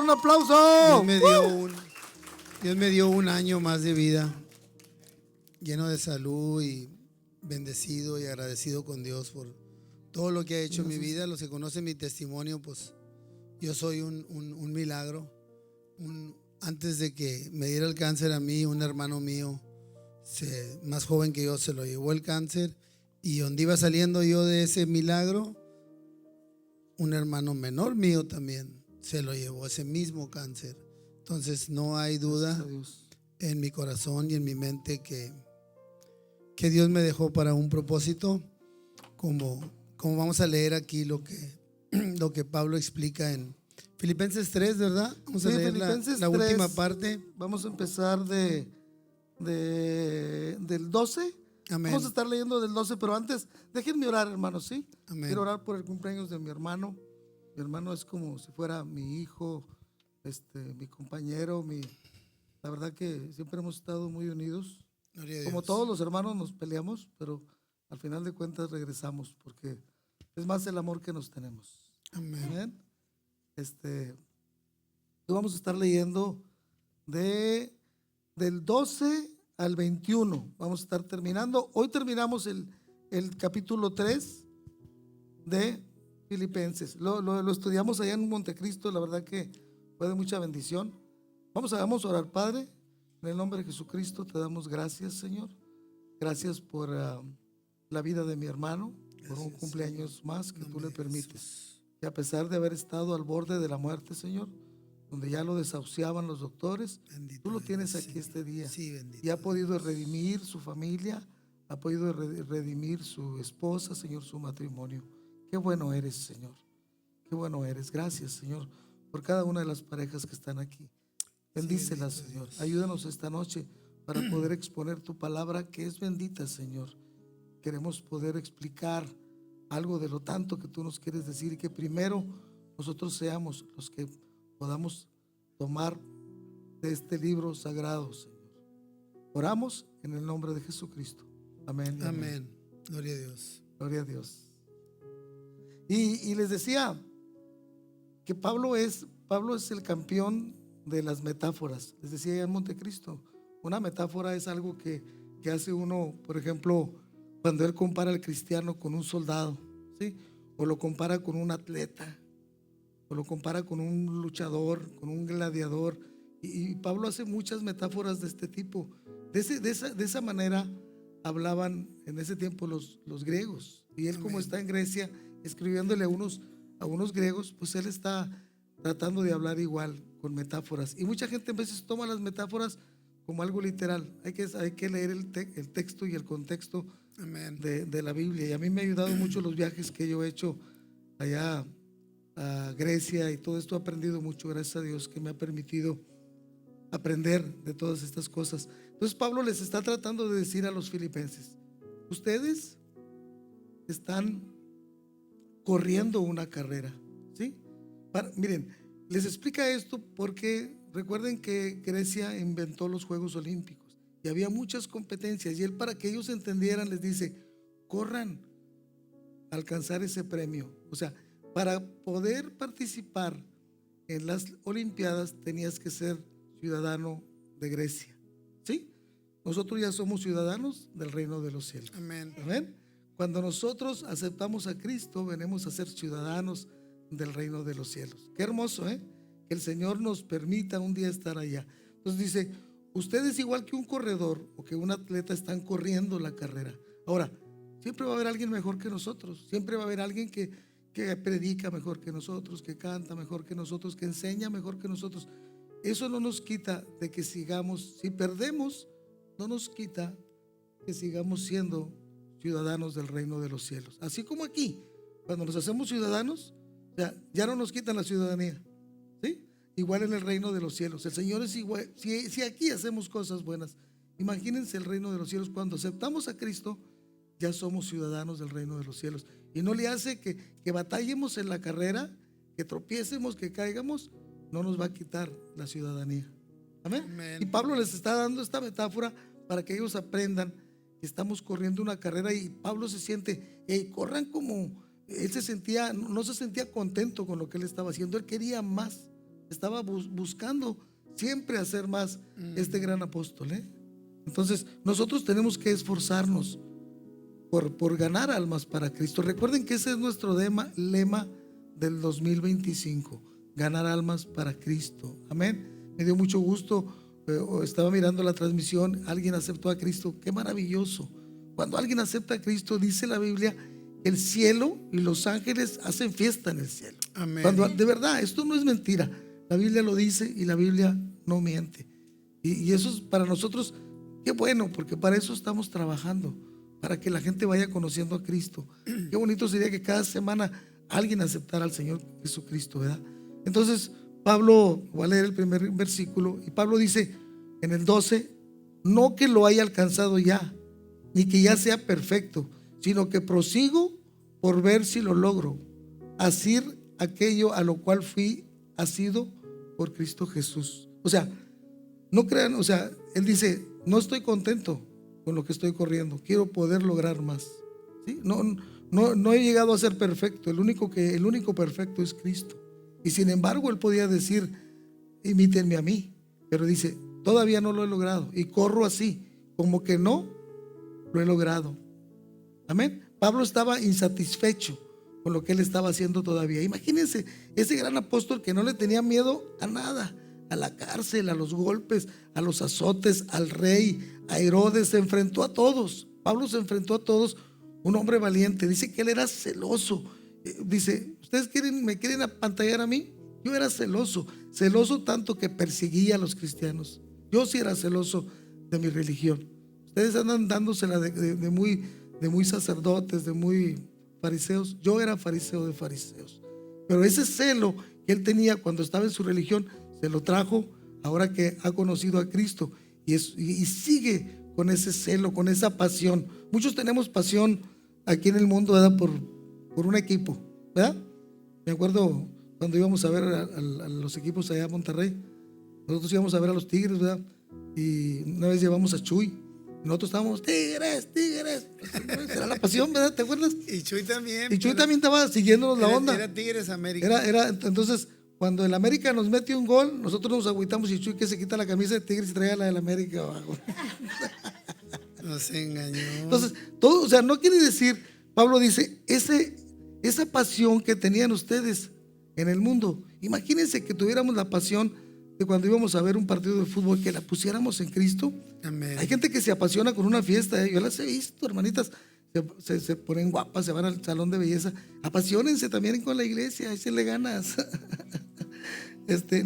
un aplauso. Dios me dio un año más de vida, lleno de salud y bendecido y agradecido con Dios por todo lo que ha hecho en mi vida. Los que conocen mi testimonio, pues yo soy un milagro. Antes de que me diera el cáncer a mí, un hermano mío, más joven que yo, se lo llevó el cáncer, y donde iba saliendo yo de ese milagro, un hermano menor mío también se lo llevó ese mismo cáncer. Entonces no hay duda en mi corazón y en mi mente que Dios me dejó para un propósito, como vamos a leer aquí lo que Pablo explica en Filipenses 3, ¿verdad? Vamos a leer la última parte. Vamos a empezar del 12. Amén. Vamos a estar leyendo del 12, pero antes déjenme orar, hermanos, ¿sí? Amén. Quiero orar por el cumpleaños de mi hermano. Mi hermano es como si fuera mi hijo, mi compañero, la verdad que siempre hemos estado muy unidos. Como todos los hermanos nos peleamos, pero al final de cuentas regresamos, porque es más el amor que nos tenemos. Amén. Amén. Vamos a estar leyendo del 12 al 21. Vamos a estar terminando. Hoy terminamos el capítulo 3 de Filipenses. Lo estudiamos allá en Montecristo. La verdad que fue de mucha bendición. Vamos a orar. Padre, en el nombre de Jesucristo te damos gracias, Señor. Gracias por la vida de mi hermano, por un cumpleaños más que tú le permites. Y a pesar de haber estado al borde de la muerte, Señor, donde ya lo desahuciaban los doctores, bendito, tú lo tienes aquí este día. Sí, y ha podido redimir su familia, ha podido redimir su esposa, Señor, su matrimonio. Qué bueno eres, Señor. Qué bueno eres. Gracias, Señor, por cada una de las parejas que están aquí. Bendícelas, sí, Señor. Dios. Ayúdanos esta noche para poder exponer tu palabra, que es bendita, Señor. Queremos poder explicar algo de lo tanto que tú nos quieres decir, y que primero nosotros seamos los que podamos tomar de este libro sagrado, Señor. Oramos en el nombre de Jesucristo. Amén. Amén. Gloria a Dios. Gloria a Dios. Y les decía que Pablo es el campeón de las metáforas. Les decía allá en Montecristo, una metáfora es algo que hace uno, por ejemplo, cuando él compara al cristiano con un soldado, ¿sí? O lo compara con un atleta, o lo compara con un luchador, con un gladiador. Y Pablo hace muchas metáforas de este tipo. De esa manera hablaban en ese tiempo los griegos. Y él, como está en Grecia escribiéndole a unos griegos, pues él está tratando de hablar igual, con metáforas. Y mucha gente a veces toma las metáforas como algo literal. Hay que leer el texto y el contexto de la Biblia. Y a mí me ha ayudado mucho los viajes que yo he hecho allá a Grecia, y todo esto he aprendido mucho, gracias a Dios que me ha permitido aprender de todas estas cosas. Entonces Pablo les está tratando de decir a los filipenses: ustedes están corriendo una carrera, ¿sí? Miren, les explica esto porque recuerden que Grecia inventó los Juegos Olímpicos y había muchas competencias, y él, para que ellos entendieran, les dice: corran a alcanzar ese premio. O sea, para poder participar en las Olimpiadas tenías que ser ciudadano de Grecia, ¿sí? Nosotros ya somos ciudadanos del reino de los cielos. Amén. Amén. Cuando nosotros aceptamos a Cristo, venimos a ser ciudadanos del reino de los cielos. Qué hermoso, que el Señor nos permita un día estar allá. Entonces dice: ustedes, igual que un corredor o que un atleta, están corriendo la carrera. Ahora, siempre va a haber alguien mejor que nosotros. Siempre va a haber alguien que predica mejor que nosotros, que canta mejor que nosotros, que enseña mejor que nosotros. Eso no nos quita de que sigamos, si perdemos, no nos quita que sigamos siendo ciudadanos del reino de los cielos. Así como aquí, cuando nos hacemos ciudadanos, ya no nos quitan la ciudadanía, ¿sí? Igual en el reino de los cielos. El Señor es igual. Si aquí hacemos cosas buenas, imagínense el reino de los cielos. Cuando aceptamos a Cristo, ya somos ciudadanos del reino de los cielos. Y no le hace que batallemos en la carrera, que tropiecemos, que caigamos. No nos va a quitar la ciudadanía. Amén. Y Pablo les está dando esta metáfora para que ellos aprendan que estamos corriendo una carrera. Y Pablo se siente, corran como él se sentía. No se sentía contento con lo que él estaba haciendo. Él quería más. estaba buscando siempre hacer más este gran apóstol, ¿eh? Entonces nosotros tenemos que esforzarnos por ganar almas para Cristo. Recuerden que ese es nuestro lema del 2025, ganar almas para Cristo. Amén. Me dio mucho gusto, estaba mirando la transmisión, alguien aceptó a Cristo. Qué maravilloso. Cuando alguien acepta a Cristo, dice la Biblia, el cielo y los ángeles hacen fiesta en el cielo. Amén. Cuando, de verdad, esto no es mentira. La Biblia lo dice y la Biblia no miente. Y eso es para nosotros, qué bueno, porque para eso estamos trabajando, para que la gente vaya conociendo a Cristo. Qué bonito sería que cada semana alguien aceptara al Señor Jesucristo, ¿verdad? Entonces, Pablo, voy a leer el primer versículo, y Pablo dice en el 12, no que lo haya alcanzado ya, ni que ya sea perfecto, sino que prosigo por ver si lo logro, asir aquello a lo cual fui asido por Cristo Jesús. O sea, no crean, o sea, él dice, no estoy contento con lo que estoy corriendo, quiero poder lograr más. ¿Sí? No he llegado a ser perfecto, el único perfecto es Cristo. Y sin embargo, él podía decir, imítenme a mí, pero dice, todavía no lo he logrado y corro así, como que no lo he logrado. Amén. Pablo estaba insatisfecho con lo que él estaba haciendo todavía. Imagínense ese gran apóstol que no le tenía miedo a nada, a la cárcel, a los golpes, a los azotes, al rey, a Herodes. Se enfrentó a todos. Pablo se enfrentó a todos, un hombre valiente. Dice que él era celoso. Dice, ¿ustedes me quieren apantallar a mí? Yo era celoso tanto que perseguía a los cristianos. Yo sí era celoso de mi religión. Ustedes andan dándosela de muy sacerdotes, de muy fariseos. Yo era fariseo de fariseos. Pero ese celo que él tenía cuando estaba en su religión, se lo trajo ahora que ha conocido a Cristo. Y sigue con ese celo, con esa pasión. Muchos tenemos pasión aquí en el mundo, ¿verdad? Por un equipo, ¿verdad? Me acuerdo cuando íbamos a ver a los equipos allá a Monterrey. Nosotros íbamos a ver a los Tigres, ¿verdad? Y una vez llevamos a Chuy. Nosotros estábamos, Tigres. Era la pasión, ¿verdad? ¿Te acuerdas? Y Chuy también. Y Chuy también estaba siguiéndonos la onda. Era Tigres América. Entonces, cuando el América nos mete un gol, nosotros nos agüitamos y Chuy que se quita la camisa de Tigres y trae la del América abajo. Nos engañó. Entonces, todo, o sea, no quiere decir, Pablo dice, esa pasión que tenían ustedes en el mundo, imagínense que tuviéramos la pasión de cuando íbamos a ver un partido de fútbol, que la pusiéramos en Cristo. Amén. Hay gente que se apasiona con una fiesta, yo las he visto, hermanitas, se ponen guapas, se van al salón de belleza. Apasionense también con la iglesia, échenle ganas.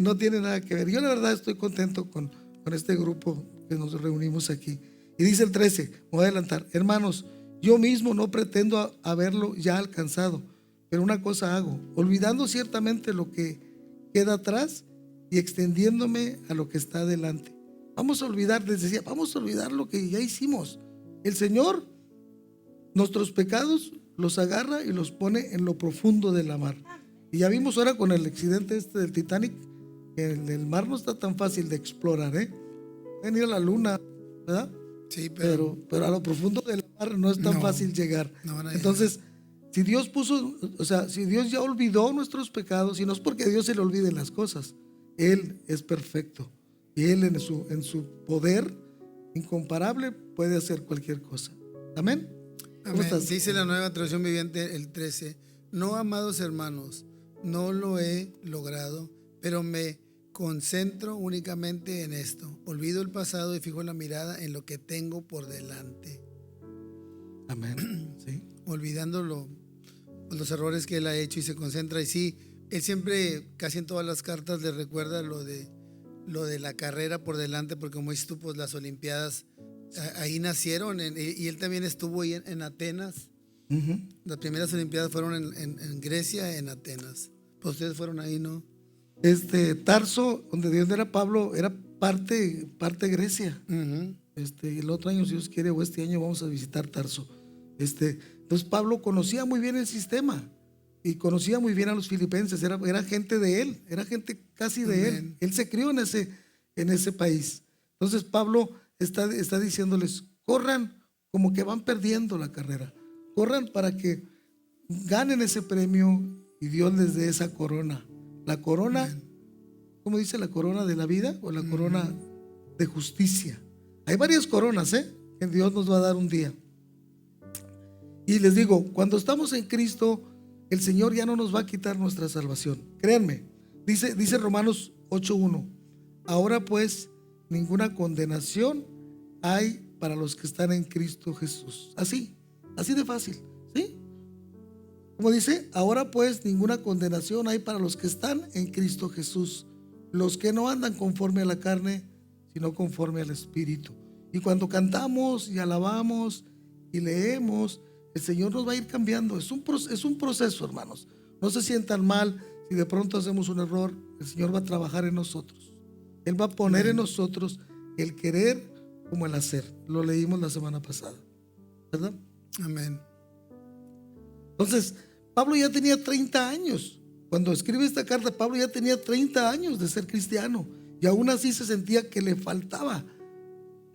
No tiene nada que ver. Yo la verdad estoy contento con este grupo que nos reunimos aquí. Y dice el 13, me voy a adelantar, hermanos, yo mismo no pretendo haberlo ya alcanzado, pero una cosa hago, olvidando ciertamente lo que queda atrás y extendiéndome a lo que está adelante. Vamos a olvidar, les decía, vamos a olvidar lo que ya hicimos. El Señor, nuestros pecados los agarra y los pone en lo profundo de la mar. Y ya vimos ahora con el accidente del Titanic, que el mar no está tan fácil de explorar, ¿eh? Pueden ir a la luna, ¿verdad? Sí, pero a lo profundo del mar no es tan fácil llegar. Entonces, si Dios si Dios ya olvidó nuestros pecados, y no es porque a Dios se le olviden las cosas, Él es perfecto. Y Él en su poder incomparable puede hacer cualquier cosa. Amén. Amén. Dice la Nueva Traducción Viviente el 13, no, amados hermanos, no lo he logrado, pero me concentro únicamente en esto. Olvido el pasado y fijo la mirada en lo que tengo por delante. Amén. Sí. Olvidando los errores que él ha hecho y se concentra. Y sí, él siempre, casi en todas las cartas, le recuerda lo de la carrera por delante, porque como dices tú, pues las Olimpiadas ahí nacieron, y él también estuvo ahí en Atenas. Uh-huh. Las primeras Olimpiadas fueron en Grecia, en Atenas. Pues ustedes fueron ahí, ¿no? Tarso, donde era Pablo, era parte Grecia. Uh-huh. El otro año, si Dios quiere, o este año, vamos a visitar Tarso. Entonces Pablo conocía muy bien el sistema y conocía muy bien a los filipenses, era gente de él, era gente casi de él. Él se crió en ese país. Entonces Pablo está diciéndoles, corran como que van perdiendo la carrera, corran para que ganen ese premio y Dios les dé esa corona, la corona ¿cómo dice? La corona de la vida o la corona de justicia. Hay varias coronas, que Dios nos va a dar un día. Y les digo, cuando estamos en Cristo, el Señor ya no nos va a quitar nuestra salvación. Créanme, dice Romanos 8:1. Ahora pues, ninguna condenación hay para los que están en Cristo Jesús. Así de fácil, ¿sí? Como dice, ahora pues, ninguna condenación hay para los que están en Cristo Jesús, los que no andan conforme a la carne, sino conforme al Espíritu. Y cuando cantamos y alabamos y leemos, el Señor nos va a ir cambiando. Es un proceso, hermanos. No se sientan mal si de pronto hacemos un error. El Señor va a trabajar en nosotros. Él va a poner en nosotros el querer como el hacer. Lo leímos la semana pasada, ¿verdad? Amén. Entonces, Pablo ya tenía 30 años. Cuando escribe esta carta, Pablo ya tenía 30 años de ser cristiano. Y aún así se sentía que le faltaba,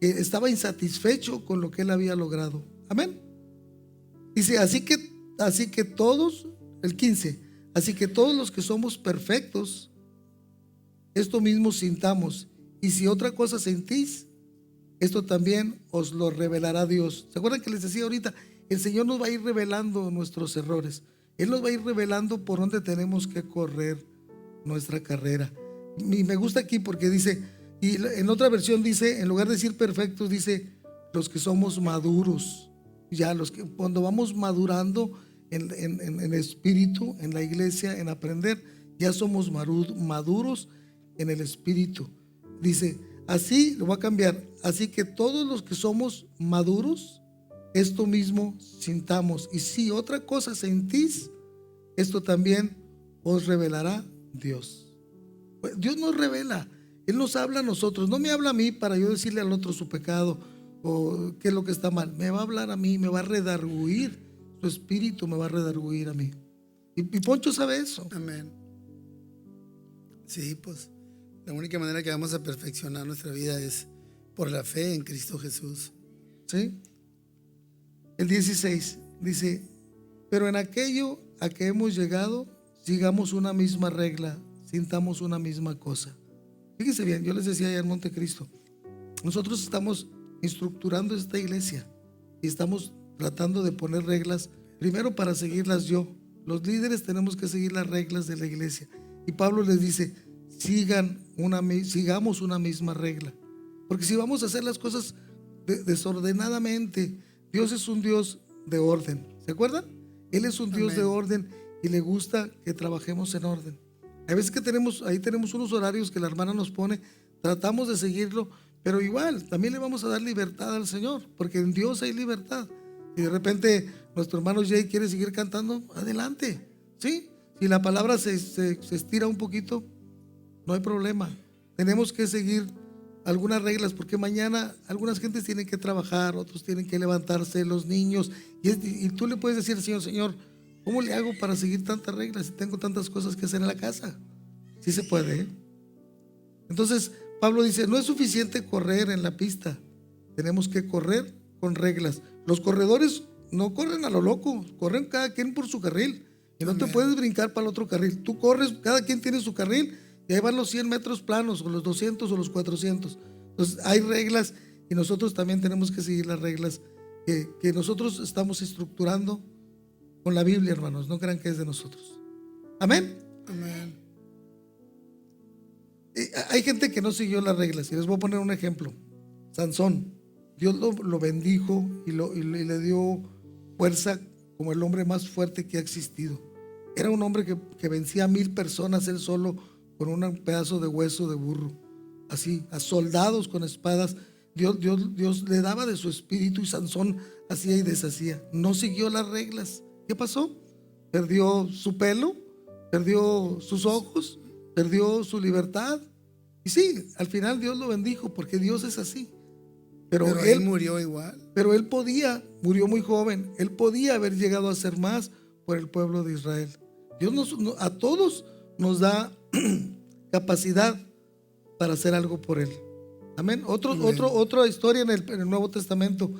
que estaba insatisfecho con lo que él había logrado. Amén. Dice, así que todos, el 15, así que todos los que somos perfectos, esto mismo sintamos. Y si otra cosa sentís, esto también os lo revelará Dios. ¿Se acuerdan que les decía ahorita? El Señor nos va a ir revelando nuestros errores. Él nos va a ir revelando por dónde tenemos que correr nuestra carrera. Y me gusta aquí porque dice, y en otra versión dice, en lugar de decir perfectos, dice los que somos maduros. Ya los que cuando vamos madurando en espíritu, en la iglesia, en aprender, ya somos maduros en el espíritu. Dice, así lo va a cambiar. Así que todos los que somos maduros, esto mismo sintamos. Y si otra cosa sentís, esto también os revelará Dios. Dios nos revela, Él nos habla a nosotros. No me habla a mí para yo decirle al otro su pecado o qué es lo que está mal. Me va a hablar a mí, me va a redarguir. Su espíritu me va a redarguir a mí. Y Poncho sabe eso. Amén. Sí, pues la única manera que vamos a perfeccionar nuestra vida es por la fe en Cristo Jesús. ¿Sí? El 16 dice, pero en aquello a que hemos llegado, sigamos una misma regla, sintamos una misma cosa. Fíjense bien, yo les decía allá en Montecristo, nosotros estamos estructurando esta iglesia y estamos tratando de poner reglas, primero para seguirlas yo. Los líderes tenemos que seguir las reglas de la iglesia. Y Pablo les dice, sigamos una misma regla. Porque si vamos a hacer las cosas desordenadamente, Dios es un Dios de orden. ¿Se acuerdan? Él es un Dios de orden y le gusta que trabajemos en orden. Hay veces que tenemos unos horarios que la hermana nos pone, tratamos de seguirlo, pero igual, también le vamos a dar libertad al Señor, porque en Dios hay libertad. Y de repente nuestro hermano Jay quiere seguir cantando, adelante, ¿sí? Si la palabra se estira un poquito, no hay problema. Tenemos que seguir algunas reglas, porque mañana algunas gentes tienen que trabajar, otros tienen que levantarse, los niños, y tú le puedes decir al Señor, Señor, ¿cómo le hago para seguir tantas reglas si tengo tantas cosas que hacer en la casa? Sí se puede, ¿eh? Entonces Pablo dice, no es suficiente correr en la pista, tenemos que correr con reglas. Los corredores no corren a lo loco, corren cada quien por su carril, y no te puedes brincar para el otro carril. Tú corres, cada quien tiene su carril, y ahí van los 100 metros planos, o los 200 o los 400. Entonces hay reglas, y nosotros también tenemos que seguir las reglas que nosotros estamos estructurando con la Biblia, hermanos. No crean que es de nosotros. Amén. Amén. Hay gente que no siguió las reglas, y les voy a poner un ejemplo. Sansón, Dios lo bendijo y le dio fuerza como el hombre más fuerte que ha existido. Era un hombre que vencía a 1000 personas él solo con un pedazo de hueso de burro, así, a soldados con espadas. Dios le daba de su espíritu, y Sansón hacía y deshacía. No siguió las reglas. ¿Qué pasó? Perdió su pelo, perdió sus ojos, perdió su libertad. Y sí, al final Dios lo bendijo, porque Dios es así. Pero él murió igual. Pero él murió muy joven. Él podía haber llegado a ser más por el pueblo de Israel. Dios a todos nos da capacidad para hacer algo por él. Amén. Otra historia en el Nuevo Testamento.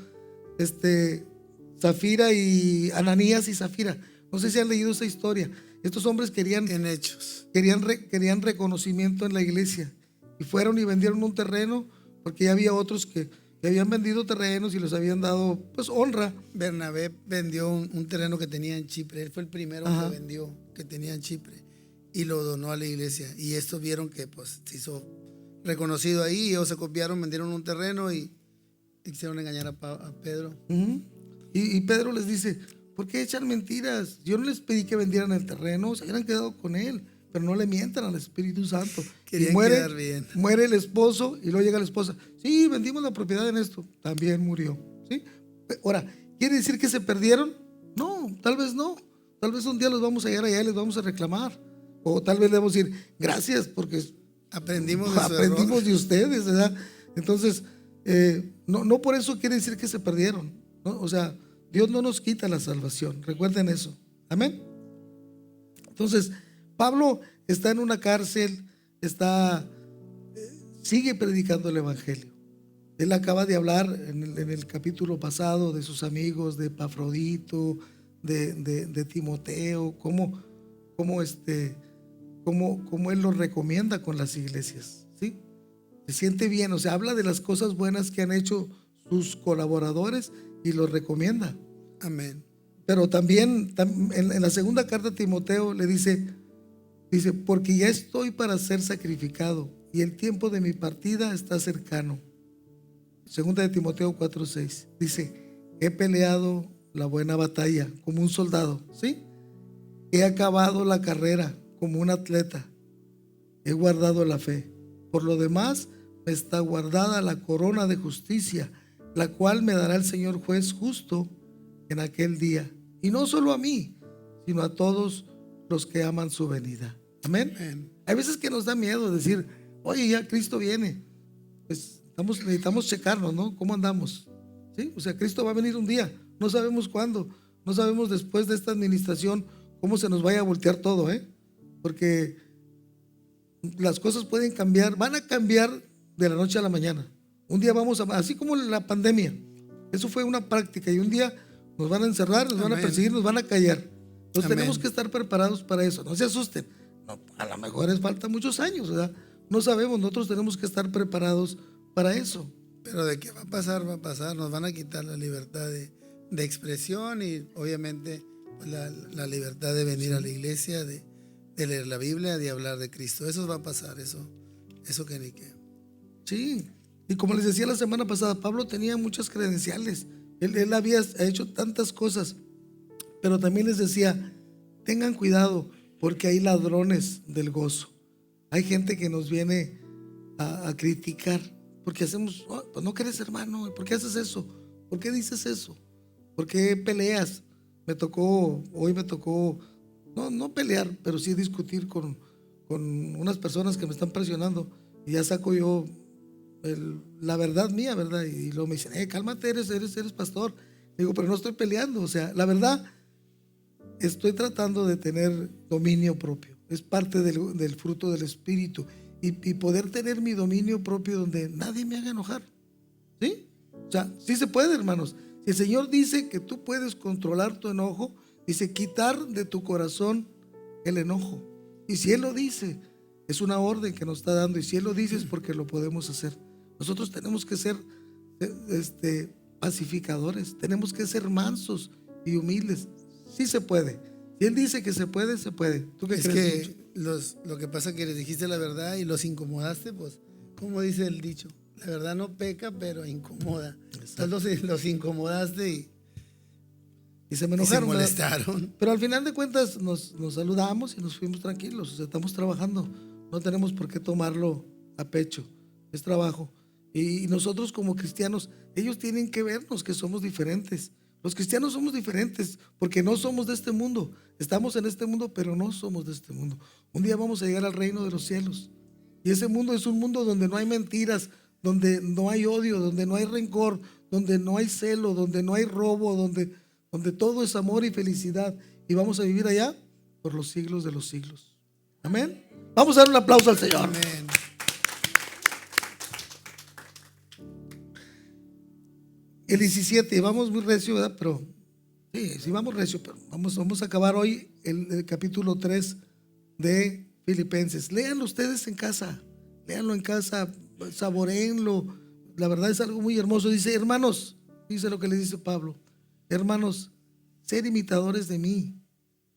Zafira y Ananías y Zafira. No sé si han leído esa historia. Estos hombres querían En hechos. querían reconocimiento en la iglesia y fueron y vendieron un terreno porque ya había otros que habían vendido terrenos y les habían dado pues honra. Bernabé vendió un terreno que tenía en Chipre. Él fue el primero Ajá. que vendió, que tenía en Chipre, y lo donó a la iglesia. Y estos vieron que pues se hizo reconocido ahí, y ellos se copiaron, vendieron un terreno y hicieron engañar a Pedro. Ujú. Y Pedro les dice, ¿por qué echan mentiras? Yo no les pedí que vendieran el terreno, se hubieran quedado con él, pero no le mientan al Espíritu Santo. Querían y quedar bien. muere el esposo y luego llega la esposa. Sí, vendimos la propiedad en esto. También murió. ¿Sí? Ahora, ¿quiere decir que se perdieron? No, tal vez no. Tal vez un día los vamos a llegar allá y les vamos a reclamar. O tal vez le vamos a decir, gracias porque Aprendimos de su aprendimos error. de ustedes, ¿verdad? Entonces, no por eso quiere decir que se perdieron, ¿no? O sea, Dios no nos quita la salvación, recuerden eso, amén. Entonces, Pablo está en una cárcel, sigue predicando el evangelio. Él acaba de hablar en el capítulo pasado de sus amigos, de Epafrodito, de Timoteo, cómo él los recomienda con las iglesias, ¿sí? Se siente bien, o sea, habla de las cosas buenas que han hecho sus colaboradores y los recomienda. Amén. Pero también en la segunda carta a Timoteo le dice, porque ya estoy para ser sacrificado y el tiempo de mi partida está cercano. Segunda de Timoteo 4:6 dice, he peleado la buena batalla como un soldado, ¿sí? He acabado la carrera como un atleta, he guardado la fe. Por lo demás, me está guardada la corona de justicia, la cual me dará el Señor juez justo en aquel día. Y no solo a mí, sino a todos los que aman su venida. Amén. Amén. Hay veces que nos da miedo decir, oye, ya Cristo viene. Pues necesitamos checarnos, ¿no? ¿Cómo andamos? ¿Sí? O sea, Cristo va a venir un día. No sabemos cuándo. No sabemos después de esta administración cómo se nos vaya a voltear todo, ¿eh? Porque las cosas pueden cambiar, van a cambiar de la noche a la mañana. Un día vamos a, así como la pandemia, eso fue una práctica y un día nos van a encerrar, nos van a Amén. perseguir, nos van a callar. Entonces Amén. tenemos que estar preparados para eso. No se asusten. No, a lo mejor es falta muchos años, ¿verdad? No sabemos, nosotros tenemos que estar preparados para eso. Pero de qué va a pasar, va a pasar. Nos van a quitar la libertad de expresión y obviamente pues, la libertad de venir a la iglesia, de leer la Biblia, de hablar de Cristo. Eso va a pasar, eso que ni qué. Sí, y como les decía la semana pasada, Pablo tenía muchas credenciales. Él había hecho tantas cosas, pero también les decía, tengan cuidado porque hay ladrones del gozo. Hay gente que nos viene a criticar porque hacemos, oh, pues no quieres hermano, ¿por qué haces eso? ¿Por qué dices eso? ¿Por qué peleas? Hoy me tocó, no pelear, pero sí discutir con unas personas que me están presionando y ya saco yo la verdad mía, ¿verdad? Y luego me dicen, cálmate, eres pastor. Digo, pero no estoy peleando, o sea, la verdad, estoy tratando de tener dominio propio. Es parte del fruto del Espíritu. Y poder tener mi dominio propio donde nadie me haga enojar. ¿Sí? O sea, sí se puede, hermanos. Si el Señor dice que tú puedes controlar tu enojo, dice quitar de tu corazón el enojo. Y si Él lo dice, es una orden que nos está dando. Y si Él lo dice es porque lo podemos hacer. Nosotros tenemos que ser pacificadores. Tenemos que ser mansos y humildes. Sí se puede. Si Él dice que se puede, se puede. ¿Tú qué crees? Que lo que pasa es que les dijiste la verdad y los incomodaste, pues, como dice el dicho, la verdad no peca, pero incomoda. Entonces los incomodaste y se me enojaron, y se molestaron. Pero al final de cuentas nos saludamos y nos fuimos tranquilos. O sea, estamos trabajando. No tenemos por qué tomarlo a pecho. Es trabajo. Y nosotros como cristianos, ellos tienen que vernos que somos diferentes. Los cristianos somos diferentes porque no somos de este mundo. Estamos en este mundo, pero no somos de este mundo. Un día vamos a llegar al reino de los cielos. Y ese mundo es un mundo donde no hay mentiras, donde no hay odio, donde no hay rencor, donde no hay celo, donde no hay robo, donde todo es amor y felicidad. Y vamos a vivir allá por los siglos de los siglos. Amén. Vamos a dar un aplauso al Señor. Amén. El 17, vamos muy recio, ¿verdad? Pero Sí, sí vamos recio, pero vamos a acabar hoy el capítulo 3 de Filipenses. Léanlo ustedes en casa, léanlo en casa, saboreenlo. La verdad es algo muy hermoso. Dice, hermanos, dice lo que le dice Pablo, hermanos, ser imitadores de mí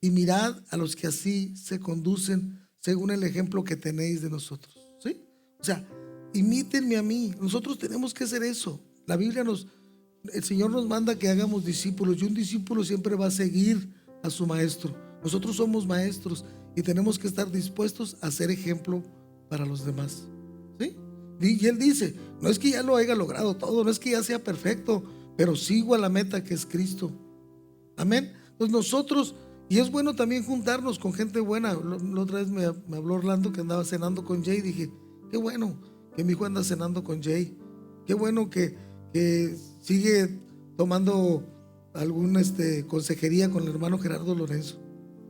y mirad a los que así se conducen según el ejemplo que tenéis de nosotros. ¿Sí? O sea, imítenme a mí. Nosotros tenemos que hacer eso. La Biblia el Señor nos manda que hagamos discípulos y un discípulo siempre va a seguir a su maestro. Nosotros somos maestros y tenemos que estar dispuestos a ser ejemplo para los demás. ¿Sí? Y él dice, no es que ya lo haya logrado todo, no es que ya sea perfecto, pero sigo a la meta que es Cristo. Amén. Entonces nosotros, y es bueno también juntarnos con gente buena. La otra vez me habló Orlando que andaba cenando con Jay. Dije, qué bueno que mi hijo anda cenando con Jay. Qué bueno que sigue tomando alguna consejería con el hermano Gerardo Lorenzo.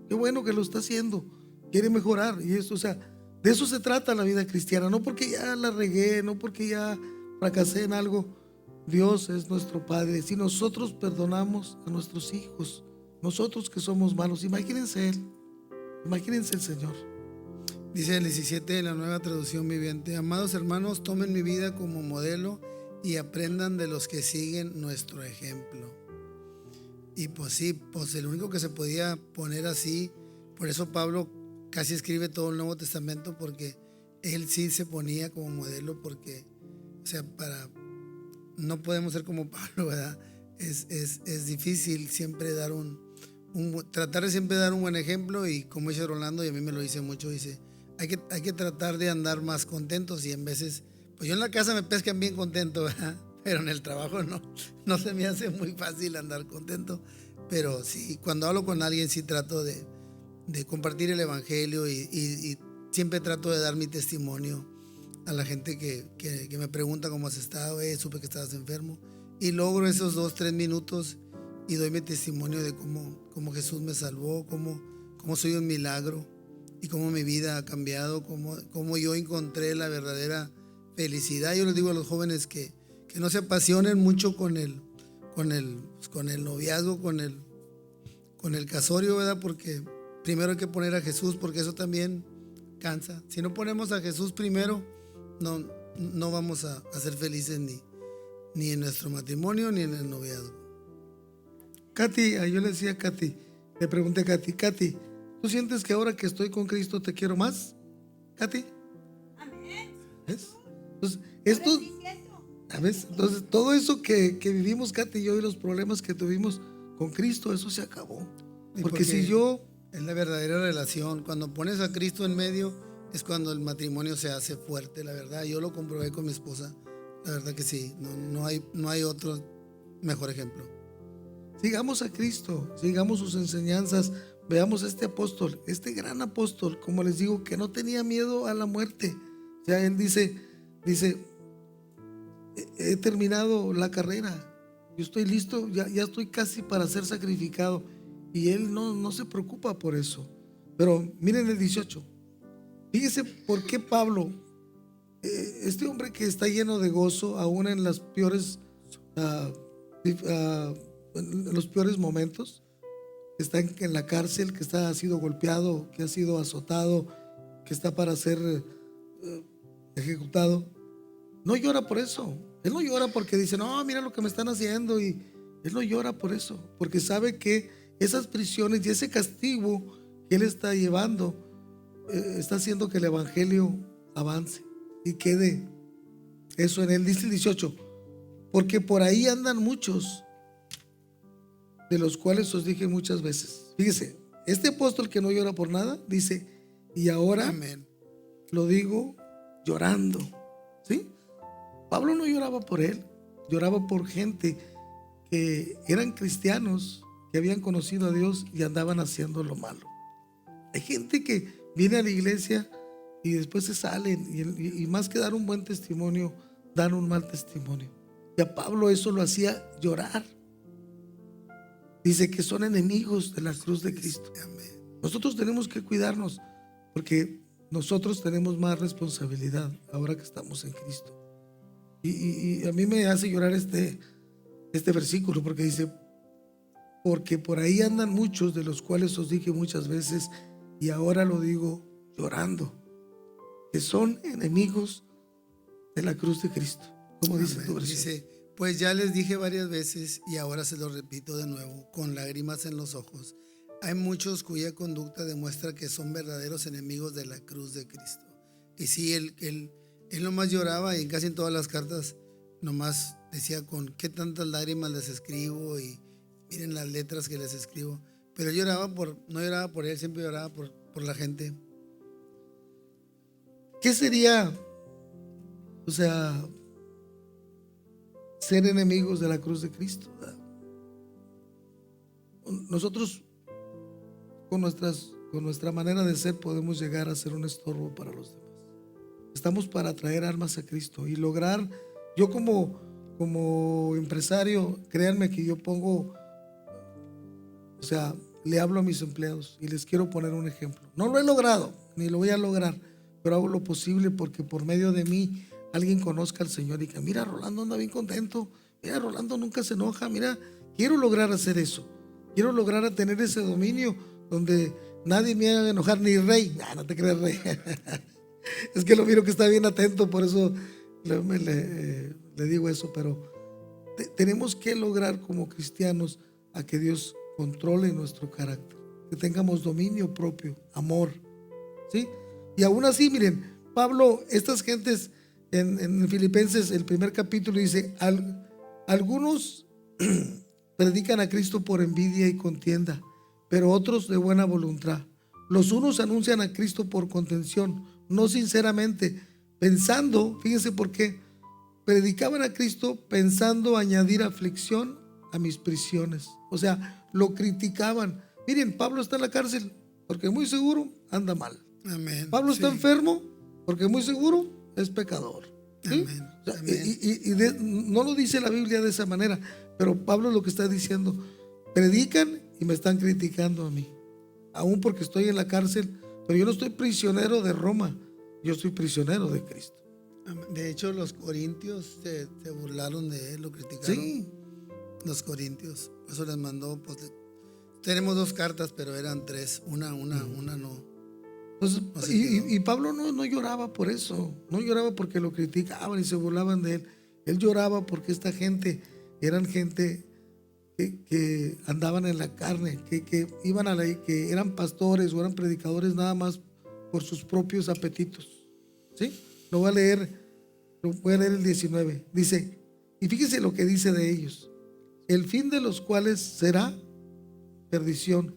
Qué bueno que lo está haciendo. Quiere mejorar. Y eso, o sea, de eso se trata la vida cristiana. No porque ya la regué, no porque ya fracasé en algo. Dios es nuestro Padre. Si nosotros perdonamos a nuestros hijos, nosotros que somos malos, imagínense Él, imagínense el Señor. Dice el 17 de la Nueva Traducción Viviente: amados hermanos, tomen mi vida como modelo y aprendan de los que siguen nuestro ejemplo. Y pues sí, pues el único que se podía poner así, por eso Pablo casi escribe todo el Nuevo Testamento, porque él sí se ponía como modelo, porque, o sea, no podemos ser como Pablo, ¿verdad? Es difícil siempre dar tratar de siempre dar un buen ejemplo, y como dice Rolando, y a mí me lo dice mucho, dice, hay que tratar de andar más contentos, y en veces, pues yo en la casa me pescan bien contento, ¿verdad? Pero en el trabajo no se me hace muy fácil andar contento. Pero sí, cuando hablo con alguien sí trato de compartir el evangelio, y siempre trato de dar mi testimonio a la gente que me pregunta cómo has estado. Supe que estabas enfermo, y logro esos 2-3 minutos y doy mi testimonio de cómo Jesús me salvó, cómo soy un milagro, y cómo mi vida ha cambiado, cómo yo encontré la verdadera felicidad. Yo les digo a los jóvenes que no se apasionen mucho con el noviazgo, con el casorio, ¿verdad? Porque primero hay que poner a Jesús, porque eso también cansa. Si no ponemos a Jesús primero, no vamos a ser felices ni en nuestro matrimonio ni en el noviazgo. Katy, yo le decía a Katy, le pregunté a Katy, ¿tú sientes que ahora que estoy con Cristo te quiero más? Katy. Amén. ¿Ves? Entonces, esto, ¿ves? Entonces, todo eso que vivimos, Katy y yo, y los problemas que tuvimos con Cristo, eso se acabó. Porque si yo... Es la verdadera relación. Cuando pones a Cristo en medio, es cuando el matrimonio se hace fuerte, la verdad. Yo lo comprobé con mi esposa. La verdad que sí. No hay otro mejor ejemplo. Sigamos a Cristo, sigamos sus enseñanzas. Veamos este apóstol, este gran apóstol, como les digo, que no tenía miedo a la muerte. O sea, él dice, he terminado la carrera, yo estoy listo, ya estoy casi para ser sacrificado. Y él no se preocupa por eso. Pero miren el 18. Fíjese por qué Pablo, este hombre que está lleno de gozo, aún en las peores, en los peores momentos, que está en la cárcel, que ha sido golpeado, que ha sido azotado, que está para ser ejecutado, no llora por eso. Él no llora porque dice, no, mira lo que me están haciendo. Y él no llora por eso, porque sabe que esas prisiones y ese castigo que él está llevando está haciendo que el evangelio avance y quede eso en él. Dice el 18, porque por ahí andan muchos, de los cuales os dije muchas veces. Fíjese, este apóstol que no llora por nada, dice, y ahora Amén. Lo digo llorando. ¿Sí? Pablo no lloraba por él, lloraba por gente que eran cristianos, que habían conocido a Dios y andaban haciendo lo malo. Hay gente que viene a la iglesia y después se salen, y más que dar un buen testimonio, dan un mal testimonio. Y a Pablo eso lo hacía llorar. Dice que son enemigos de la cruz de Cristo. Nosotros tenemos que cuidarnos, porque nosotros tenemos más responsabilidad ahora que estamos en Cristo. Y a mí me hace llorar este versículo, porque dice, porque por ahí andan muchos, de los cuales os dije muchas veces, y ahora lo digo llorando, que son enemigos de la cruz de Cristo. Como dice tu versión. Dice, pues ya les dije varias veces y ahora se lo repito de nuevo, con lágrimas en los ojos. Hay muchos cuya conducta demuestra que son verdaderos enemigos de la cruz de Cristo. Y sí, él nomás lloraba, y casi en todas las cartas nomás decía, con qué tantas lágrimas les escribo, y miren las letras que les escribo. Pero no lloraba por él, siempre lloraba por la gente. ¿Qué sería, o sea, ser enemigos de la cruz de Cristo? Nosotros con nuestra manera de ser podemos llegar a ser un estorbo para los demás. Estamos para traer almas a Cristo y lograr. Yo como empresario, créanme que yo pongo, o sea, le hablo a mis empleados y les quiero poner un ejemplo. No lo he logrado, ni lo voy a lograr, pero hago lo posible porque por medio de mí alguien conozca al Señor y que mira, Rolando anda bien contento, mira, Rolando nunca se enoja, mira, quiero lograr hacer eso, quiero lograr a tener ese dominio donde nadie me haga enojar, ni rey. No te creas, rey. Es que lo miro que está bien atento, por eso le digo eso, pero tenemos que lograr como cristianos a que Dios controle nuestro carácter, que tengamos dominio propio, amor, ¿sí? Y aún así, miren, Pablo, estas gentes en Filipenses, el primer capítulo dice, algunos predican a Cristo por envidia y contienda, pero otros de buena voluntad. Los unos anuncian a Cristo por contención, no sinceramente, pensando, fíjense por qué, predicaban a Cristo pensando añadir aflicción a mis prisiones. O sea, lo criticaban. Miren, Pablo está en la cárcel porque muy seguro anda mal. Amén. Pablo está enfermo porque muy seguro es pecador. ¿Sí? Amén. O sea, Amén. no lo dice la Biblia de esa manera, pero Pablo lo que está diciendo, predican y me están criticando a mí, aún porque estoy en la cárcel, pero yo no estoy prisionero de Roma, yo soy prisionero de Cristo. De hecho, los corintios se burlaron de él, lo criticaron. Sí. Los corintios, por eso les mandó, pues, tenemos 2 cartas, pero eran 3, una no. Entonces, No se y Pablo no lloraba por eso, no lloraba porque lo criticaban y se burlaban de él. Él lloraba porque esta gente eran gente que andaban en la carne, que iban a que eran pastores o eran predicadores nada más por sus propios apetitos. ¿Sí? Lo voy a leer el 19. Dice, y fíjese lo que dice de ellos: el fin de los cuales será perdición,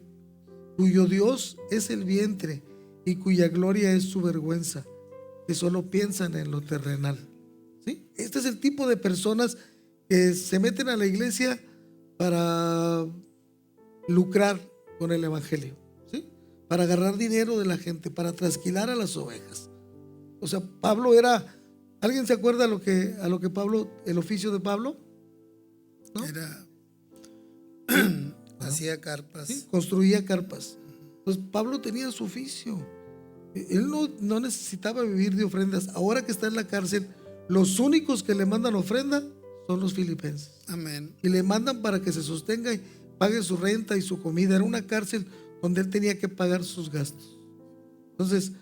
cuyo Dios es el vientre y cuya gloria es su vergüenza, que solo piensan en lo terrenal. ¿Sí? Este es el tipo de personas que se meten a la iglesia para lucrar con el evangelio, ¿sí? Para agarrar dinero de la gente, para trasquilar a las ovejas. O sea, Pablo era, ¿alguien se acuerda a lo que Pablo, el oficio de Pablo? ¿No? Era hacía carpas. ¿Sí? Construía carpas. Pues Pablo tenía su oficio. Él no necesitaba vivir de ofrendas. Ahora que está en la cárcel, los únicos que le mandan ofrenda son los filipenses. Amén. Y le mandan para que se sostenga y pague su renta y su comida. Era una cárcel donde él tenía que pagar sus gastos. Entonces,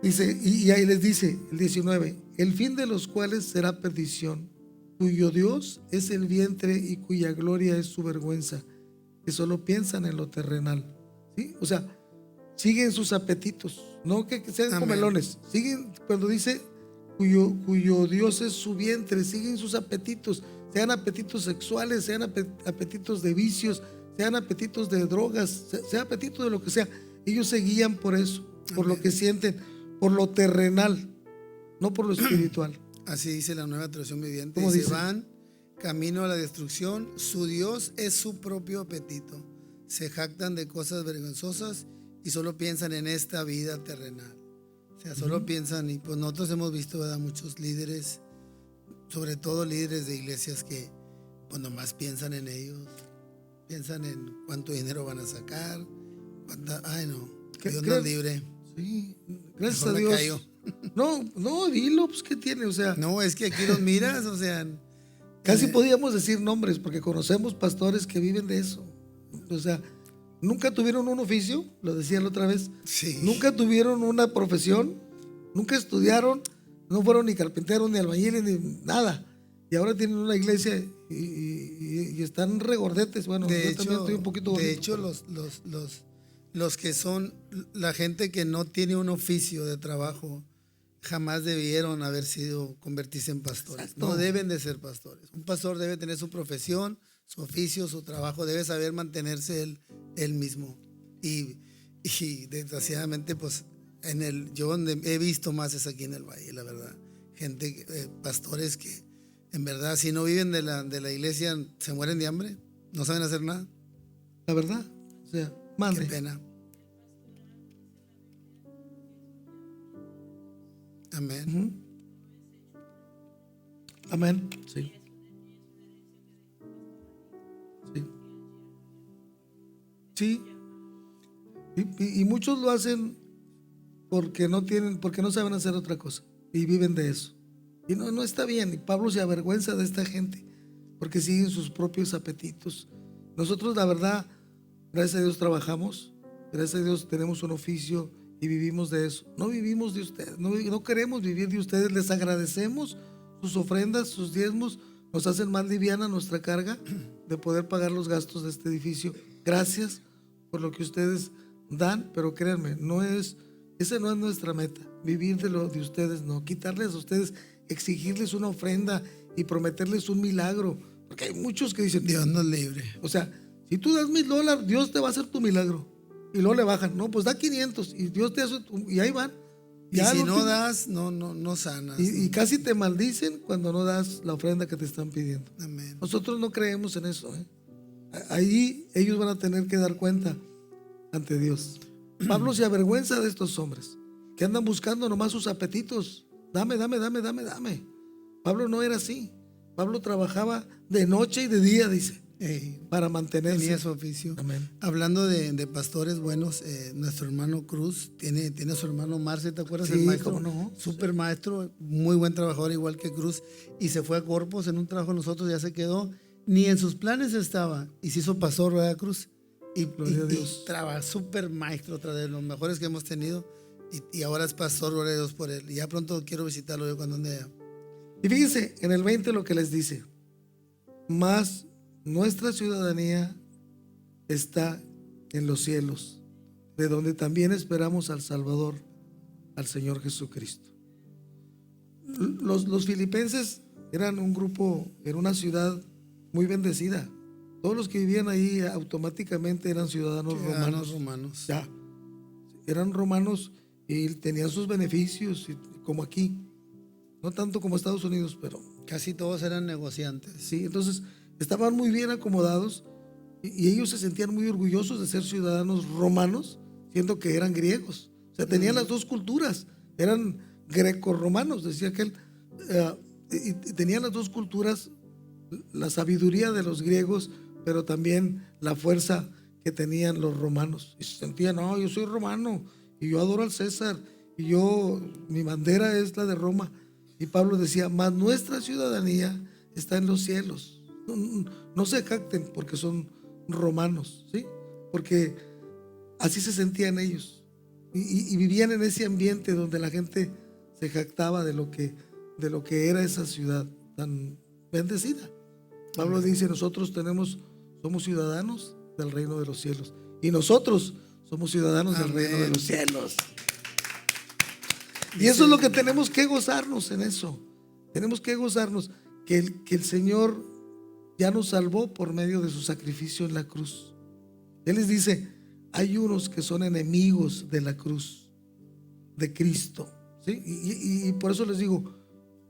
dice, y ahí les dice, el 19, el fin de los cuales será perdición, cuyo Dios es el vientre y cuya gloria es su vergüenza, que solo piensan en lo terrenal. ¿Sí? O sea, siguen sus apetitos, no que sean comelones, siguen cuando dice cuyo Dios es su vientre, siguen sus apetitos, sean apetitos sexuales, sean apetitos de vicios, sean apetitos de drogas, sean apetitos de lo que sea. Ellos se guían por eso, por lo que sienten, por lo terrenal, no por lo espiritual. Así dice la Nueva Traducción Viviente. ¿Cómo dice? Van camino a la destrucción, su Dios es su propio apetito. Se jactan de cosas vergonzosas y solo piensan en esta vida terrenal. O sea, solo piensan, y pues nosotros hemos visto, ¿verdad?, muchos líderes, sobre todo líderes de iglesias, que pues nomás piensan en ellos, piensan en cuánto dinero van a sacar, ay no, Dios nos libre. Sí, gracias Mejor a Dios. me callo. No, dilo, pues ¿qué tiene? O sea, No, es que aquí los miras, o sea, Casi podíamos decir nombres porque conocemos pastores que viven de eso. O sea, nunca tuvieron un oficio, lo decía la otra vez, Sí. nunca tuvieron una profesión, nunca estudiaron, no fueron ni carpinteros, ni albañiles, ni nada. Y ahora tienen una iglesia y están regordetes. Bueno, yo también estoy un poquito gordito, de hecho pero los que son la gente que no tiene un oficio de trabajo jamás debieron convertirse en pastores. Exacto. No deben de ser pastores. Un pastor debe tener su profesión, su oficio, su trabajo, debe saber mantenerse él mismo. Y desgraciadamente, pues, yo donde he visto más es aquí en el Valle, la verdad. Gente, pastores que en verdad, si no viven de la iglesia, se mueren de hambre, no saben hacer nada. la verdad, o sea, mande. Qué pena. Amén. Ujú. Amén. Sí. Sí. Sí. Y muchos lo hacen porque no saben hacer otra cosa y viven de eso. Y no está bien. Y Pablo se avergüenza de esta gente porque siguen sus propios apetitos. Nosotros, la verdad, gracias a Dios trabajamos, gracias a Dios tenemos un oficio y vivimos de eso. No vivimos de ustedes, no queremos vivir de ustedes. Les agradecemos sus ofrendas, sus diezmos, nos hacen más liviana nuestra carga de poder pagar los gastos de este edificio. Gracias por lo que ustedes dan, pero créanme, esa no es nuestra meta. Vivir de lo de ustedes, no. Quitarles a ustedes, exigirles una ofrenda y prometerles un milagro. Porque hay muchos que dicen, Dios nos libre. o sea, si tú das $1,000, Dios te va a hacer tu milagro. Y luego le bajan, no, pues da 500 y Dios te hace, y ahí van. Y Ya si al no último- das, no sanas. y casi te maldicen cuando no das la ofrenda que te están pidiendo. Amén. Nosotros no creemos en eso. Ahí ellos van a tener que dar cuenta ante Dios. Pablo se avergüenza de estos hombres que andan buscando nomás sus apetitos. Dame. Pablo no era así. Pablo trabajaba de noche y de día, dice, para mantenerse. Tenía su oficio. Amén. Hablando de pastores buenos, nuestro hermano Cruz tiene su hermano Marce, ¿te acuerdas? Sí, El maestro, cómo no. super maestro, muy buen trabajador igual que Cruz, y se fue a Corpus en un trabajo con nosotros, ya se quedó, ni en sus planes estaba, y se hizo pastor, ¿verdad, Cruz? Gloria a Dios. Trabaja, super maestro, otra de los mejores que hemos tenido, y ahora es pastor, gloria a Dios por él, y ya pronto quiero visitarlo yo cuando ande allá. Y fíjense en el 20 lo que les dice. Más nuestra ciudadanía está en los cielos, de donde también esperamos al Salvador, al Señor Jesucristo. Los filipenses eran un grupo, era una ciudad muy bendecida. Todos los que vivían ahí automáticamente eran ciudadanos romanos. Ya, eran romanos y tenían sus beneficios, como aquí. No tanto como Estados Unidos, pero Casi todos eran negociantes. sí. Entonces estaban muy bien acomodados y ellos se sentían muy orgullosos de ser ciudadanos romanos, siendo que eran griegos. O sea, tenían las dos culturas, eran greco-romanos, decía aquel, y tenían las dos culturas, la sabiduría de los griegos, pero también la fuerza que tenían los romanos. Y se sentían, no, yo soy romano y yo adoro al César y mi bandera es la de Roma. Y Pablo decía, más nuestra ciudadanía está en los cielos. No se jacten porque son romanos, ¿sí? Porque así se sentían ellos. Y vivían en ese ambiente donde la gente se jactaba de lo que era esa ciudad tan bendecida. Pablo dice, nosotros somos ciudadanos del reino de los cielos. Y nosotros somos ciudadanos del reino de los cielos. Y eso es lo que tenemos que gozarnos en eso. Tenemos que gozarnos que el Señor ya nos salvó por medio de su sacrificio en la cruz. Él les dice, hay unos que son enemigos de la cruz, de Cristo, ¿sí? Y por eso les digo,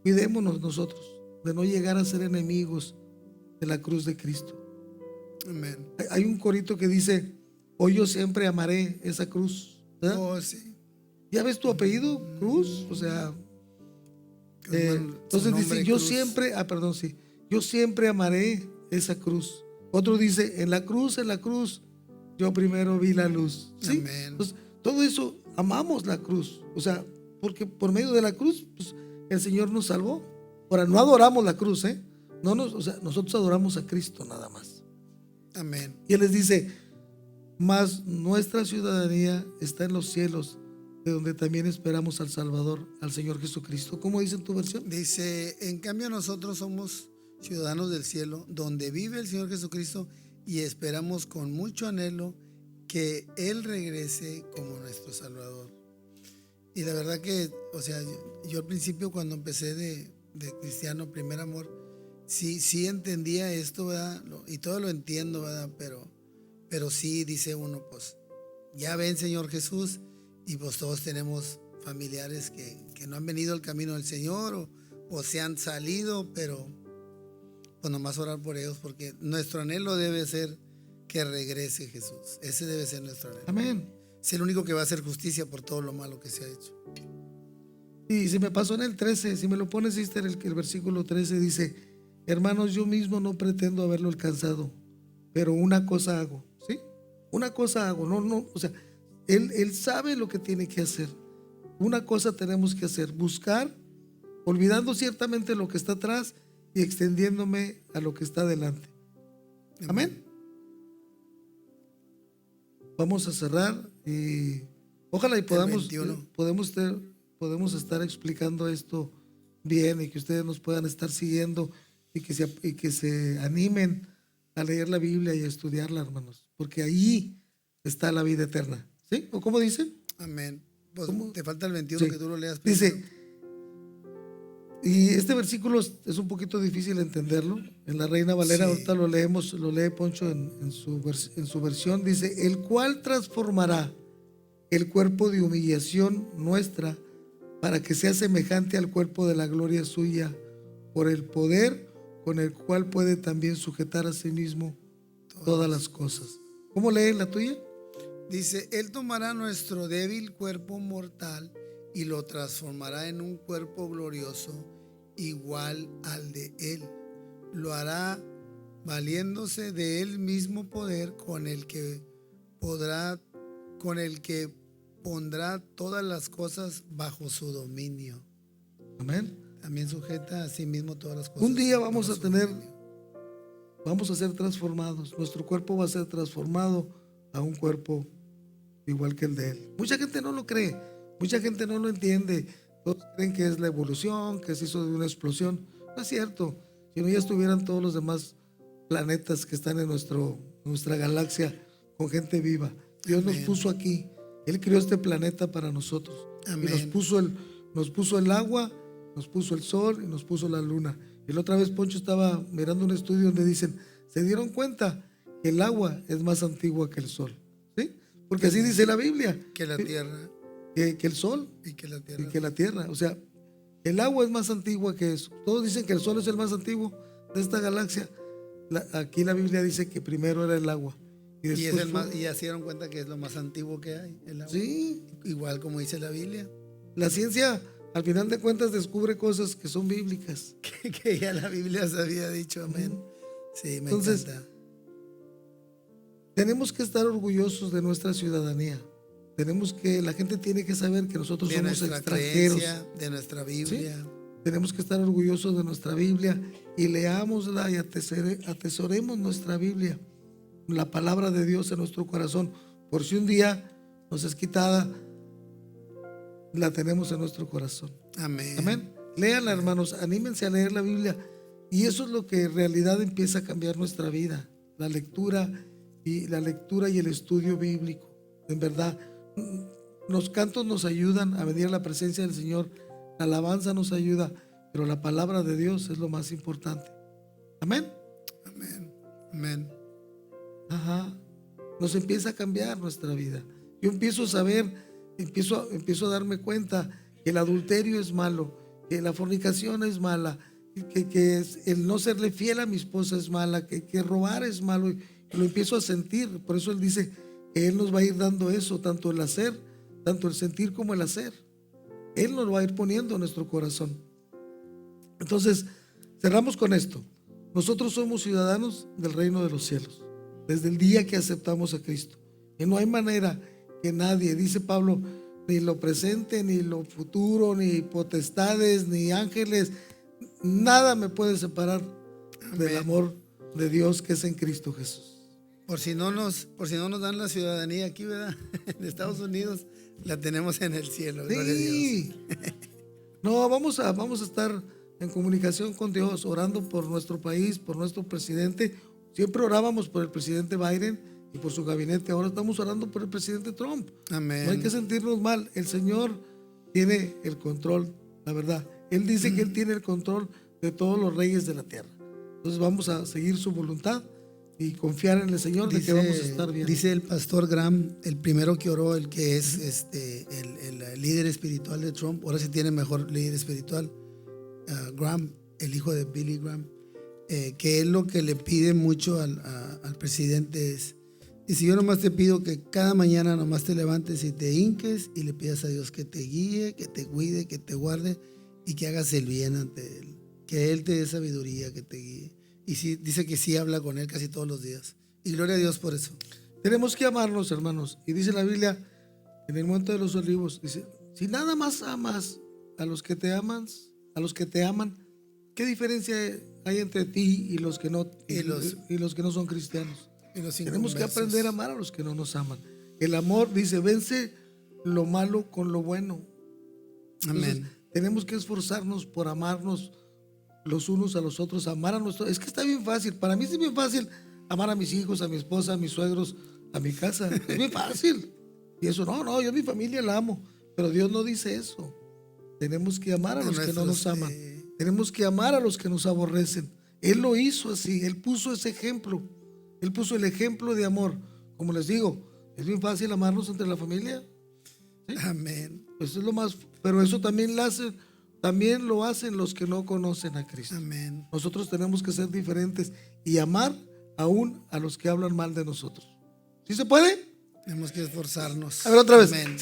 cuidémonos nosotros de no llegar a ser enemigos de la cruz de Cristo. Amén. Hay un corito que dice, hoy yo siempre amaré esa cruz, ¿verdad? Oh, sí. ¿Ya ves tu apellido? Cruz, o sea, entonces dice, yo siempre amaré esa cruz. Otro dice, en la cruz, yo primero vi la luz. ¿Sí? Amén. Entonces, todo eso, amamos la cruz. O sea, porque por medio de la cruz, pues, el Señor nos salvó. Ahora, no adoramos la cruz, O sea, nosotros adoramos a Cristo nada más. Amén. Y Él les dice, mas nuestra ciudadanía está en los cielos, de donde también esperamos al Salvador, al Señor Jesucristo. ¿Cómo dice en tu versión? Dice, en cambio nosotros somos ciudadanos del cielo, donde vive el Señor Jesucristo, y esperamos con mucho anhelo que Él regrese como nuestro Salvador. Y la verdad que, o sea, yo al principio cuando empecé de cristiano, primer amor, sí entendía esto, ¿verdad? Y todo lo entiendo, ¿verdad? Pero sí dice uno, pues, ya ven, Señor Jesús, y pues todos tenemos familiares que no han venido al camino del Señor o se han salido, pero pues nomás orar por ellos, porque nuestro anhelo debe ser que regrese Jesús. Ese debe ser nuestro anhelo. Amén. Es el único que va a hacer justicia por todo lo malo que se ha hecho. Y si me pasó en el 13, si me lo pones, sister, el versículo 13 dice, hermanos, yo mismo no pretendo haberlo alcanzado, pero una cosa hago, ¿sí? Una cosa hago, no, o sea, él sabe lo que tiene que hacer. Una cosa tenemos que hacer, buscar, olvidando ciertamente lo que está atrás y extendiéndome a lo que está delante. Amén. Vamos a cerrar y ojalá y podamos estar explicando esto bien y que ustedes nos puedan estar siguiendo y que se animen a leer la Biblia y a estudiarla, hermanos, porque ahí está la vida eterna. ¿Sí? ¿O cómo dice? Amén. Pues ¿Cómo? te falta el 21, sí, que tú lo leas primero. Dice, y este versículo es un poquito difícil entenderlo. En la Reina Valera, sí, ahorita lo leemos, lo lee Poncho en su versión. Dice, el cual transformará el cuerpo de humillación nuestra para que sea semejante al cuerpo de la gloria suya, por el poder con el cual puede también sujetar a sí mismo todas las cosas. ¿Cómo lee la tuya? Dice, Él tomará nuestro débil cuerpo mortal y lo transformará en un cuerpo glorioso igual al de Él. Lo hará valiéndose de Él mismo poder con el que pondrá todas las cosas bajo su dominio. Amén. También sujeta a sí mismo todas las cosas. Un día vamos a ser transformados. Nuestro cuerpo va a ser transformado a un cuerpo igual que el de Él. Mucha gente no lo cree, mucha gente no lo entiende. Todos creen que es la evolución, que se hizo de una explosión. No es cierto. Si no, ya estuvieran todos los demás planetas que están en nuestra galaxia con gente viva. Dios nos puso aquí. Él creó este planeta para nosotros. Amén. Y nos puso el agua, nos puso el sol y nos puso la luna. Y la otra vez Poncho estaba mirando un estudio donde dicen, se dieron cuenta que el agua es más antigua que el sol. ¿Sí? Porque así dice la Biblia. Que la tierra. Que el sol. Y que la tierra. Y que la tierra. O sea, el agua es más antigua que eso. Todos dicen que el sol es el más antiguo de esta galaxia. Aquí la Biblia dice que primero era el agua. Y ya se dieron cuenta que es lo más antiguo que hay, el agua. Sí. Igual como dice la Biblia. La ciencia, al final de cuentas, descubre cosas que son bíblicas. que ya la Biblia se había dicho, amén. Sí, me encanta. Tenemos que estar orgullosos de nuestra ciudadanía. La gente tiene que saber que nosotros somos extranjeros. De nuestra Biblia. ¿Sí? Tenemos que estar orgullosos de nuestra Biblia y leámosla y atesoremos nuestra Biblia, la palabra de Dios en nuestro corazón. Por si un día nos es quitada, la tenemos en nuestro corazón. Amén. Amén. Léanla, hermanos, anímense a leer la Biblia. Y eso es lo que en realidad empieza a cambiar nuestra vida. La lectura y el estudio bíblico. En verdad, los cantos nos ayudan a venir a la presencia del Señor. La alabanza nos ayuda, pero la palabra de Dios es lo más importante. Amén. Amén. Amén. Ajá. Nos empieza a cambiar nuestra vida. Yo empiezo a saber, empiezo a darme cuenta que el adulterio es malo, que la fornicación es mala, que el no serle fiel a mi esposa es mala, que robar es malo, y lo empiezo a sentir. Por eso Él dice que Él nos va a ir dando eso, tanto el sentir como el hacer. Él nos va a ir poniendo en nuestro corazón. Entonces, cerramos con esto. Nosotros somos ciudadanos del reino de los cielos, desde el día que aceptamos a Cristo. Y no hay manera que nadie, dice Pablo, ni lo presente, ni lo futuro, ni potestades, ni ángeles, nada me puede separar del amor de Dios que es en Cristo Jesús. Por si no nos dan la ciudadanía aquí, ¿verdad? En Estados Unidos la tenemos en el cielo. Gloria a Dios. Sí. No, vamos a estar en comunicación con Dios, orando por nuestro país, por nuestro presidente. Siempre orábamos por el presidente Biden y por su gabinete. Ahora estamos orando por el presidente Trump. Amén. No hay que sentirnos mal. El Señor tiene el control, la verdad. Él dice que Él tiene el control de todos los reyes de la tierra. Entonces vamos a seguir su voluntad y confiar en el Señor de que vamos a estar bien. Dice el pastor Graham, el primero que oró, el que es el líder espiritual de Trump, ahora sí tiene mejor líder espiritual, Graham, el hijo de Billy Graham, que él lo que le pide mucho al presidente es, dice, yo nomás te pido que cada mañana nomás te levantes y te hinques y le pidas a Dios que te guíe, que te cuide, que te guarde y que hagas el bien ante Él, que Él te dé sabiduría, que te guíe. Y sí, dice que sí habla con Él casi todos los días. Y gloria a Dios por eso. Tenemos que amarnos, hermanos. Y dice la Biblia, en el Monte de los Olivos, dice, si nada más amas a los que te aman, ¿qué diferencia hay entre ti y los que no, y los que no son cristianos? Tenemos que aprender a amar a los que no nos aman. El amor, dice, vence lo malo con lo bueno. Entonces, Amén. tenemos que esforzarnos por amarnos los unos a los otros, amar a nuestros. Es que está bien fácil. Para mí es bien fácil amar a mis hijos, a mi esposa, a mis suegros, a mi casa. Es bien fácil. Y eso, yo a mi familia la amo. Pero Dios no dice eso. Tenemos que amar a los que no nos aman. Tenemos que amar a los que nos aborrecen. Él lo hizo así. Él puso ese ejemplo. Él puso el ejemplo de amor. Como les digo, es bien fácil amarnos entre la familia. ¿Sí? Amén. Eso es lo más. Pero eso también lo hacen los que no conocen a Cristo. Amén. Nosotros tenemos que ser diferentes y amar aún a los que hablan mal de nosotros. ¿Sí se puede? Tenemos que esforzarnos. A ver otra vez. Amén.